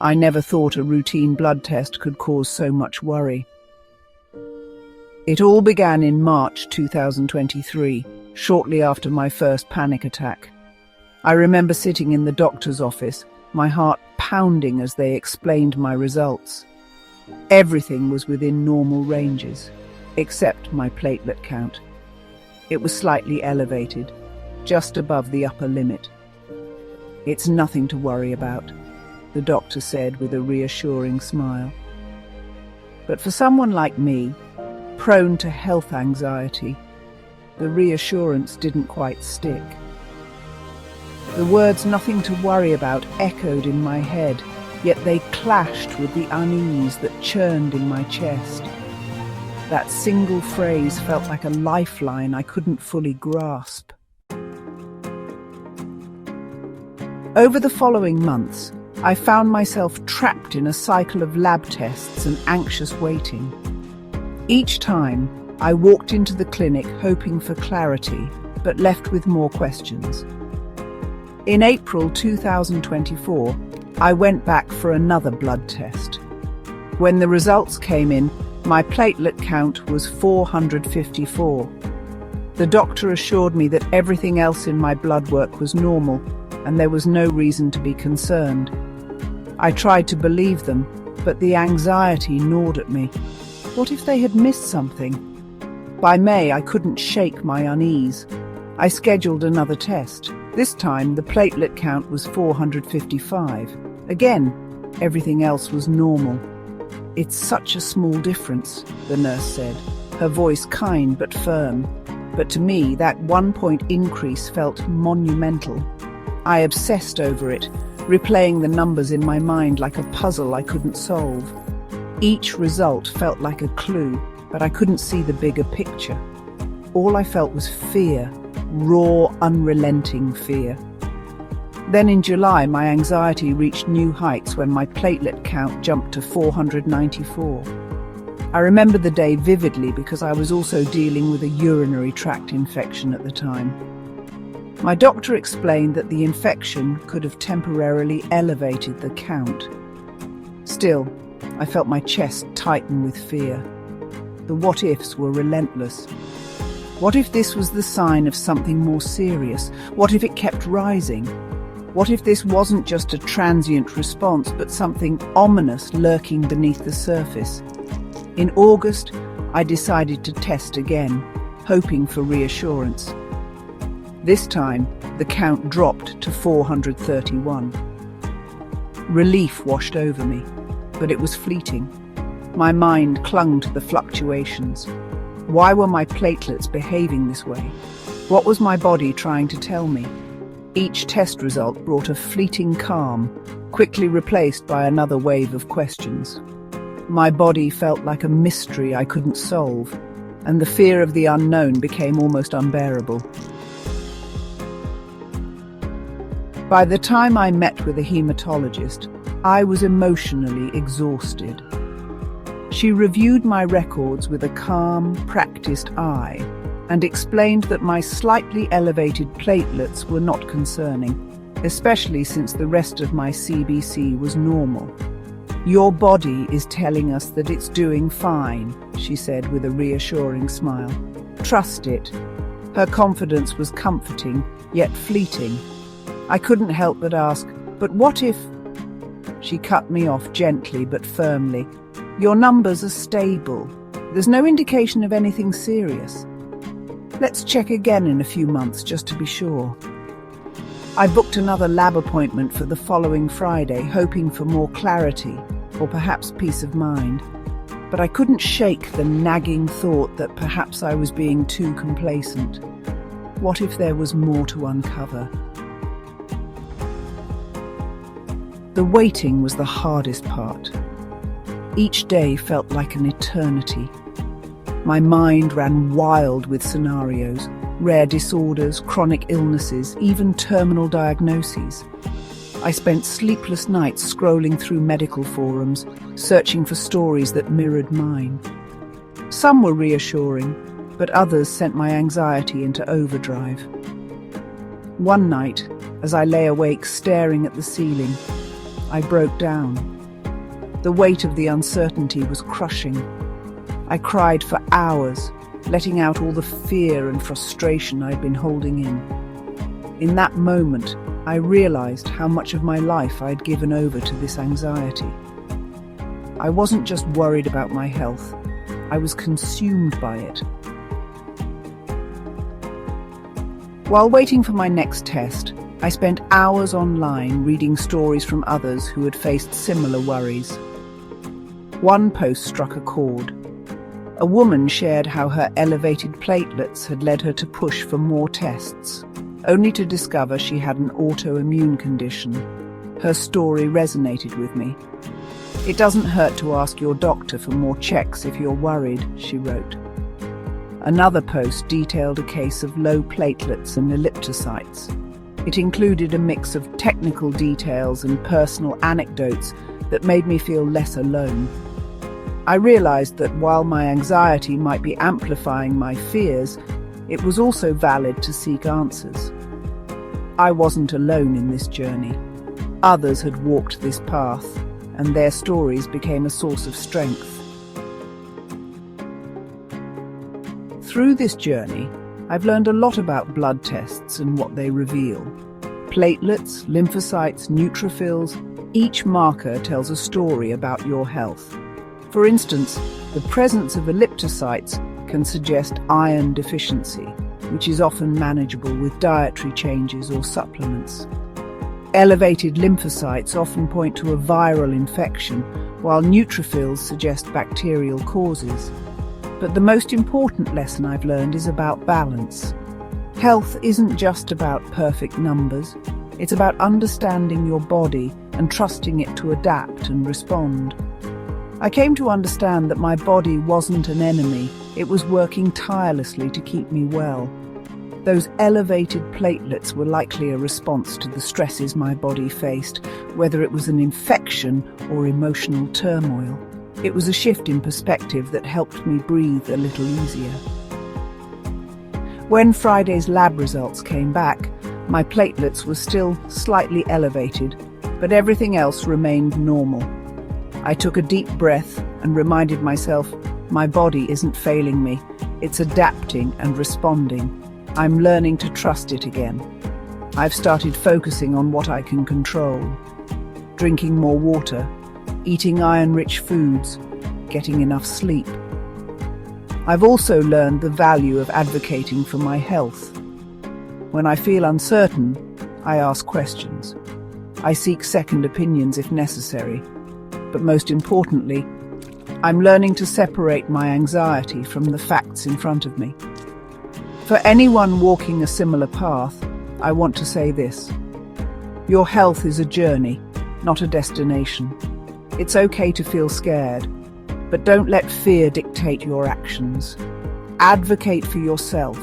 I never thought a routine blood test could cause so much worry. It all began in March 2023, shortly after my first panic attack. I remember sitting in the doctor's office, my heart pounding as they explained my results. Everything was within normal ranges, except my platelet count. It was slightly elevated, just above the upper limit. "It's nothing to worry about," the doctor said with a reassuring smile. But for someone like me, prone to health anxiety, the reassurance didn't quite stick. The words "nothing to worry about" echoed in my head, yet they clashed with the unease that churned in my chest. That single phrase felt like a lifeline I couldn't fully grasp. Over the following months, I found myself trapped in a cycle of lab tests and anxious waiting. Each time, I walked into the clinic hoping for clarity, but left with more questions. In April 2024, I went back for another blood test. When the results came in, my platelet count was 454. The doctor assured me that everything else in my blood work was normal, and there was no reason to be concerned. I tried to believe them, but the anxiety gnawed at me. What if they had missed something? By May, I couldn't shake my unease. I scheduled another test. This time, the platelet count was 455. Again, everything else was normal. "It's such a small difference," the nurse said, her voice kind but firm. But to me, that 1-point increase felt monumental. I obsessed over it, replaying the numbers in my mind like a puzzle I couldn't solve. Each result felt like a clue, but I couldn't see the bigger picture. All I felt was fear, raw, unrelenting fear. Then in July, my anxiety reached new heights when my platelet count jumped to 494. I remember the day vividly because I was also dealing with a urinary tract infection at the time. My doctor explained that the infection could have temporarily elevated the count. Still, I felt my chest tighten with fear. The what-ifs were relentless. What if this was the sign of something more serious? What if it kept rising? What if this wasn't just a transient response, but something ominous lurking beneath the surface? In August, I decided to test again, hoping for reassurance. This time, the count dropped to 431. Relief washed over me, but it was fleeting. My mind clung to the fluctuations. Why were my platelets behaving this way? What was my body trying to tell me? Each test result brought a fleeting calm, quickly replaced by another wave of questions. My body felt like a mystery I couldn't solve, and the fear of the unknown became almost unbearable. By the time I met with a hematologist, I was emotionally exhausted. She reviewed my records with a calm, practiced eye and explained that my slightly elevated platelets were not concerning, especially since the rest of my CBC was normal. "Your body is telling us that it's doing fine," she said with a reassuring smile. "Trust it." Her confidence was comforting, yet fleeting. I couldn't help but ask, "But what if—" She cut me off gently but firmly. "Your numbers are stable. There's no indication of anything serious. Let's check again in a few months just to be sure." I booked another lab appointment for the following Friday, hoping for more clarity, or perhaps peace of mind. But I couldn't shake the nagging thought that perhaps I was being too complacent. What if there was more to uncover? The waiting was the hardest part. Each day felt like an eternity. My mind ran wild with scenarios, rare disorders, chronic illnesses, even terminal diagnoses. I spent sleepless nights scrolling through medical forums, searching for stories that mirrored mine. Some were reassuring, but others sent my anxiety into overdrive. One night, as I lay awake staring at the ceiling, I broke down. The weight of the uncertainty was crushing. I cried for hours, letting out all the fear and frustration I'd been holding in. In that moment, I realized how much of my life I'd given over to this anxiety. I wasn't just worried about my health, I was consumed by it. While waiting for my next test, I spent hours online reading stories from others who had faced similar worries. One post struck a chord. A woman shared how her elevated platelets had led her to push for more tests, only to discover she had an autoimmune condition. Her story resonated with me. "It doesn't hurt to ask your doctor for more checks if you're worried," she wrote. Another post detailed a case of low platelets and elliptocytes. It included a mix of technical details and personal anecdotes that made me feel less alone. I realized that while my anxiety might be amplifying my fears, it was also valid to seek answers. I wasn't alone in this journey. Others had walked this path, and their stories became a source of strength. Through this journey, I've learned a lot about blood tests and what they reveal. Platelets, lymphocytes, neutrophils, each marker tells a story about your health. For instance, the presence of elliptocytes can suggest iron deficiency, which is often manageable with dietary changes or supplements. Elevated lymphocytes often point to a viral infection, while neutrophils suggest bacterial causes. But the most important lesson I've learned is about balance. Health isn't just about perfect numbers. It's about understanding your body and trusting it to adapt and respond. I came to understand that my body wasn't an enemy. It was working tirelessly to keep me well. Those elevated platelets were likely a response to the stresses my body faced, whether it was an infection or emotional turmoil. It was a shift in perspective that helped me breathe a little easier. When Friday's lab results came back, my platelets were still slightly elevated, but everything else remained normal. I took a deep breath and reminded myself, my body isn't failing me, it's adapting and responding. I'm learning to trust it again. I've started focusing on what I can control. Drinking more water, eating iron-rich foods, getting enough sleep. I've also learned the value of advocating for my health. When I feel uncertain, I ask questions. I seek second opinions if necessary. But most importantly, I'm learning to separate my anxiety from the facts in front of me. For anyone walking a similar path, I want to say this. Your health is a journey, not a destination. It's okay to feel scared, but don't let fear dictate your actions. Advocate for yourself,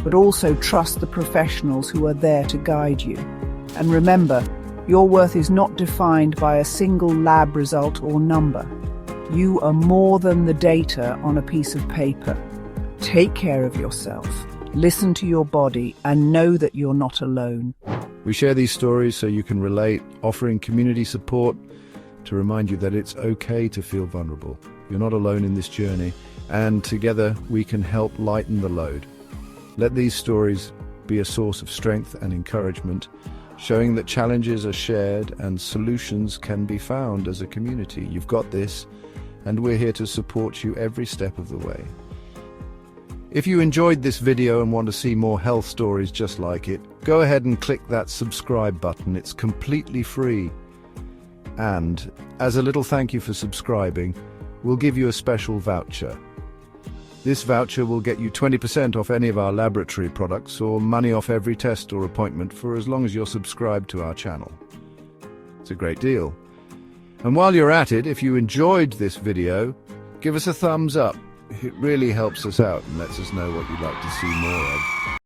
but also trust the professionals who are there to guide you. And remember, your worth is not defined by a single lab result or number. You are more than the data on a piece of paper. Take care of yourself, listen to your body, and know that you're not alone. We share these stories so you can relate, offering community support to remind you that it's okay to feel vulnerable. You're not alone in this journey, and together we can help lighten the load. Let these stories be a source of strength and encouragement, showing that challenges are shared and solutions can be found as a community. You've got this, and we're here to support you every step of the way. If you enjoyed this video and want to see more health stories just like it, go ahead and click that subscribe button. It's completely free. And as a little thank you for subscribing, we'll give you a special voucher. This voucher will get you 20% off any of our laboratory products or money off every test or appointment for as long as you're subscribed to our channel. It's a great deal. And while you're at it, if you enjoyed this video, give us a thumbs up. It really helps us out and lets us know what you'd like to see more of.